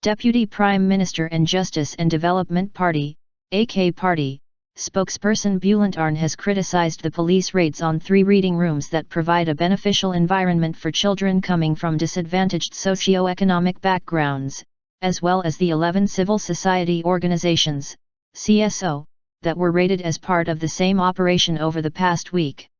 Deputy Prime Minister and Justice and Development Party, AK Party, spokesperson Bülent Arınç has criticized the police raids on 3 reading rooms that provide a beneficial environment for children coming from disadvantaged socio-economic backgrounds, as well as the 11 civil society organizations, CSO, that were raided as part of the same operation over the past week.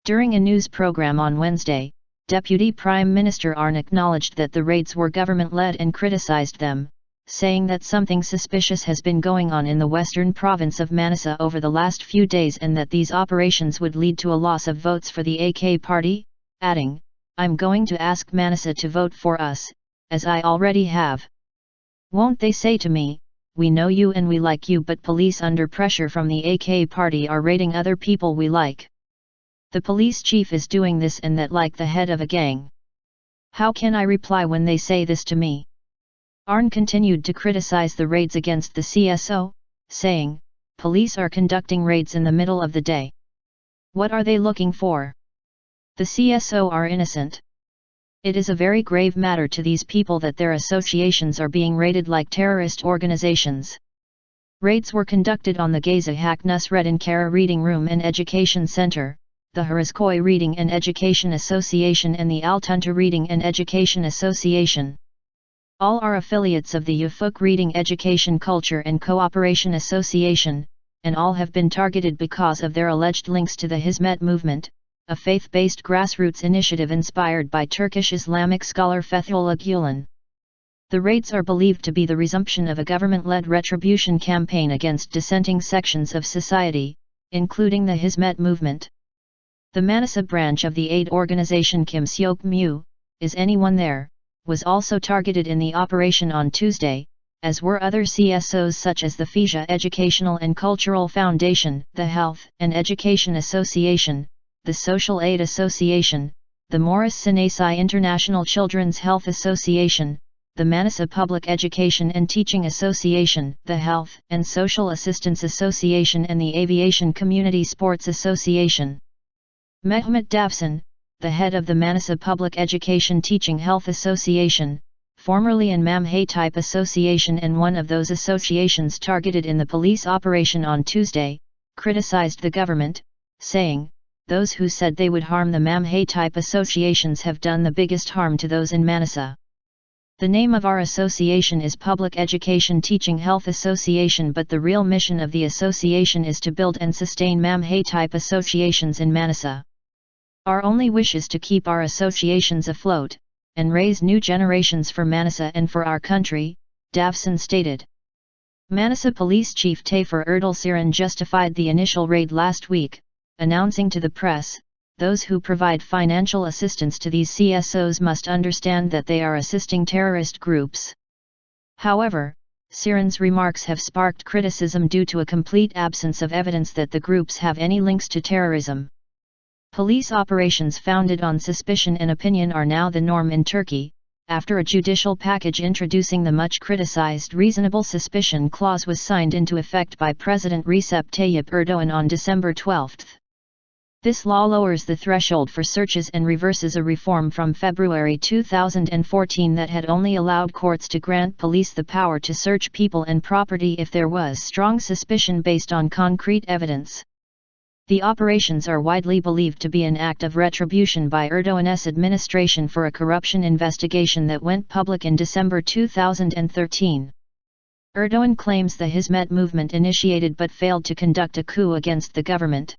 During a news program on Wednesday, Deputy Prime Minister Arınç acknowledged that the raids were government-led and criticized them, saying that something suspicious has been going on in the western province of Manisa over the last few days and that these operations would lead to a loss of votes for the AK party, adding, "I'm going to ask Manisa to vote for us, as I already have. Won't they say to me, 'We know you and we like you,' but police under pressure from the AK party are raiding other people we like. The police chief is doing this and that like the head of a gang. How can I reply when they say this to me?" Arınç continued to criticize the raids against the CSO, saying, "Police are conducting raids in the middle of the day. What are they looking for? The CSO are innocent. It is a very grave matter to these people that their associations are being raided like terrorist organizations." Raids were conducted on the Geza Haknus Redinkara Reading Room and Education Center, the Haraskoy Reading and Education Association and the Altunta Reading and Education Association. All are affiliates of the Ufuk Reading Education Culture and Cooperation Association, and all have been targeted because of their alleged links to the Hizmet movement, a faith-based grassroots initiative inspired by Turkish Islamic scholar Fethullah Gulen. The raids are believed to be the resumption of a government-led retribution campaign against dissenting sections of society, including the Hizmet movement. The Manisa branch of the aid organization Kim Seok Mu, Is Anyone There?, was also targeted in the operation on Tuesday, as were other CSOs such as the Fija Educational and Cultural Foundation, the Health and Education Association, the Social Aid Association, the Morris Sinasai International Children's Health Association, the Manisa Public Education and Teaching Association, the Health and Social Assistance Association and the Aviation Community Sports Association. Mehmet Davsan, the head of the Manisa Public Education Teaching Health Association, formerly an Mam Hatip Association and one of those associations targeted in the police operation on Tuesday, criticized the government, saying, "Those who said they would harm the Mam Hatip associations have done the biggest harm to those in Manisa. The name of our association is Public Education Teaching Health Association, but the real mission of the association is to build and sustain Mam Hatip associations in Manisa. Our only wish is to keep our associations afloat, and raise new generations for Manisa and for our country," Davsan stated. Manisa Police Chief Tafer Erdal Siran justified the initial raid last week, announcing to the press, "Those who provide financial assistance to these CSOs must understand that they are assisting terrorist groups." However, Siran's remarks have sparked criticism due to a complete absence of evidence that the groups have any links to terrorism. Police operations founded on suspicion and opinion are now the norm in Turkey, after a judicial package introducing the much-criticized reasonable suspicion clause was signed into effect by President Recep Tayyip Erdogan on December 12. This law lowers the threshold for searches and reverses a reform from February 2014 that had only allowed courts to grant police the power to search people and property if there was strong suspicion based on concrete evidence. The operations are widely believed to be an act of retribution by Erdogan's administration for a corruption investigation that went public in December 2013. Erdogan claims the Hizmet movement initiated but failed to conduct a coup against the government.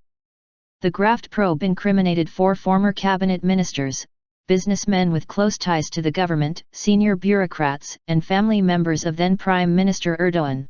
The graft probe incriminated 4 former cabinet ministers, businessmen with close ties to the government, senior bureaucrats, and family members of then Prime Minister Erdogan.